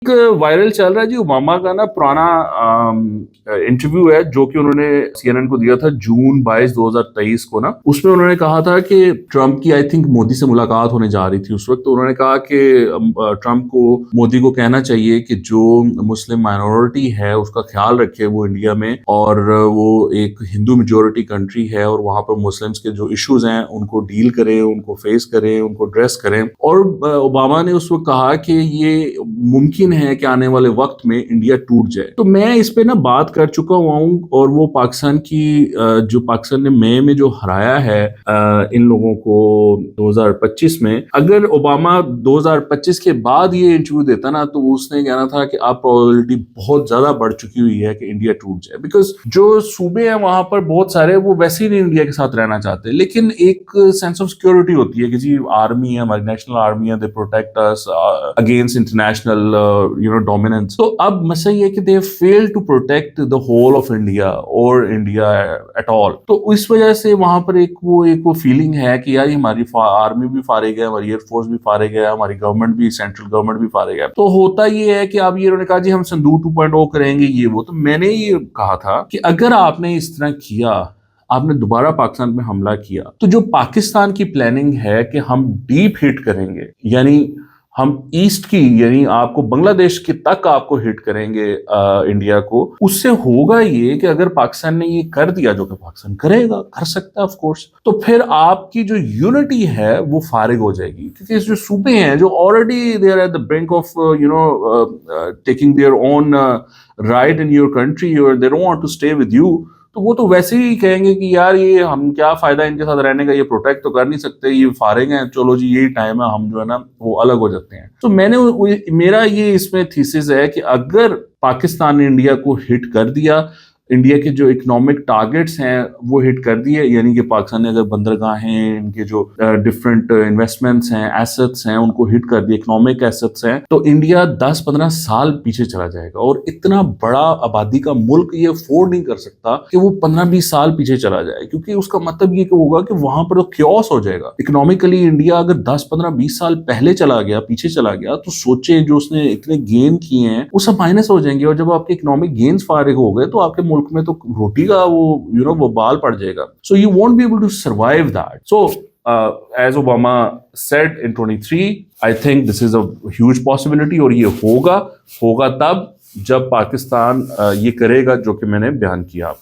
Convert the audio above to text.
ایک وائرل چل رہا ہے جی اوباما کا نا پرانا انٹرویو ہے جو کہ انہوں نے سی این این کو دیا تھا جون 22 2023 کو نا. اس میں انہوں نے کہا تھا کہ ٹرمپ کی آئی تھنک مودی سے ملاقات ہونے جا رہی تھی اس وقت. تو انہوں نے کہا کہ ٹرمپ کو مودی کو کہنا چاہیے کہ جو مسلم مائنورٹی ہے اس کا خیال رکھے وہ انڈیا میں, اور وہ ایک ہندو میجورٹی کنٹری ہے اور وہاں پر مسلمس کے جو ایشوز ہیں ان کو ڈیل کرے, ان کو فیس کرے, ان کو ڈریس کریں. اور اوباما نے اس وقت کہا کہ یہ ممکن ہے کہ آنے والے وقت میں انڈیا ٹوٹ جائے. تو میں اس پہ نا بات کر چکا ہوا ہوں, اور وہ پاکستان کی جو پاکستان نے مئی میں جو ہرایا ہے ان لوگوں کو 2025 میں, اگر اوباما 2025 کے بعد یہ انٹرویو دیتا نا تو اس نے کہنا تھا کہ اب پروبیبلٹی بہت زیادہ بڑھ چکی ہوئی ہے کہ انڈیا ٹوٹ جائے, بیکاز جو صوبے ہیں وہاں پر بہت سارے وہ ویسے ہی نہیں انڈیا کے ساتھ رہنا چاہتے, لیکن ایک سینس آف سیکورٹی ہوتی ہے کہ جی آرمی ہے, ہماری نیشنل آرمی ہے, they protect us against international dominance. تو اب مسئلہ یہ کہ they fail to protect the whole of India اور انڈیا ایٹ آل. تو اس وجہ سے وہاں پر ایک وہ فیلنگ ہے کہ یار ہماری آرمی بھی فارغ ہے, ہماری ایئر فورس بھی فارغ ہے, ہماری گورنمنٹ بھی, سینٹرل گورنمنٹ بھی فارغ ہے. تو ہوتا یہ ہے کہ اب یہ انہوں نے کہا جی ہم سندور 2.0 کریں گے یہ وہ. تو میں نے یہ کہا تھا کہ اگر آپ نے اس طرح کیا, آپ نے دوبارہ پاکستان پہ حملہ کیا, تو جو پاکستان کی پلاننگ ہے کہ ہم ڈیپ ہٹ کریں گے, یعنی ہم ایسٹ کی, یعنی آپ کو بنگلہ دیش کے تک آپ کو ہٹ کریں گے انڈیا کو, اس سے ہوگا یہ کہ اگر پاکستان نے یہ کر دیا, جو کہ پاکستان کرے گا, کر سکتا ہے آف کورس, تو پھر آپ کی جو یونٹی ہے وہ فارغ ہو جائے گی. کیونکہ جو صوبے ہیں جو already they are at the brink of taking their own right in your country, اور they don't want to stay with you, تو وہ تو ویسے ہی کہیں گے کہ یار یہ ہم کیا فائدہ ان کے ساتھ رہنے کا, یہ پروٹیکٹ تو کر نہیں سکتے, یہ فارغ ہیں, چلو جی یہی ٹائم ہے, ہم جو ہے نا وہ الگ ہو جاتے ہیں. تو میں نے میرا یہ اس میں تھیسس ہے کہ اگر پاکستان نے انڈیا کو ہٹ کر دیا, انڈیا کے جو اکنامک ٹارگٹس ہیں وہ ہٹ کر دیے, یعنی کہ پاکستان نے اگر بندرگاہیں, ان کے جو ڈفرینٹ انویسٹمنٹس ہیں, ایسٹس ہیں, ان کو ہٹ کر دیے, اکنامک ایسٹس ہیں, تو انڈیا 10-15 سال پیچھے چلا جائے گا. اور اتنا بڑا آبادی کا ملک یہ افورڈ نہیں کر سکتا کہ وہ 15-20 سال پیچھے چلا جائے, کیونکہ اس کا مطلب یہ کہ ہوگا کہ وہاں پر کیوس ہو جائے گا. اکنامکلی انڈیا اگر 10-15-20 سال پہلے چلا گیا, پیچھے چلا گیا, تو سوچیں جو اس نے اتنے گین کیے ہیں وہ سب مائنس ہو جائیں گے, اور جب آپ کے اکنامک گینز فارغ ہو گئے تو آپ کے ملک میں تو روٹی کا وہ وہ بال پڑ جائے گا. So you won't be able to survive that. So as Obama said in 23, I think this is a huge possibility, اور یہ ہوگا تب جب پاکستان یہ کرے گا جو کہ میں نے بیان کیا آپ کو.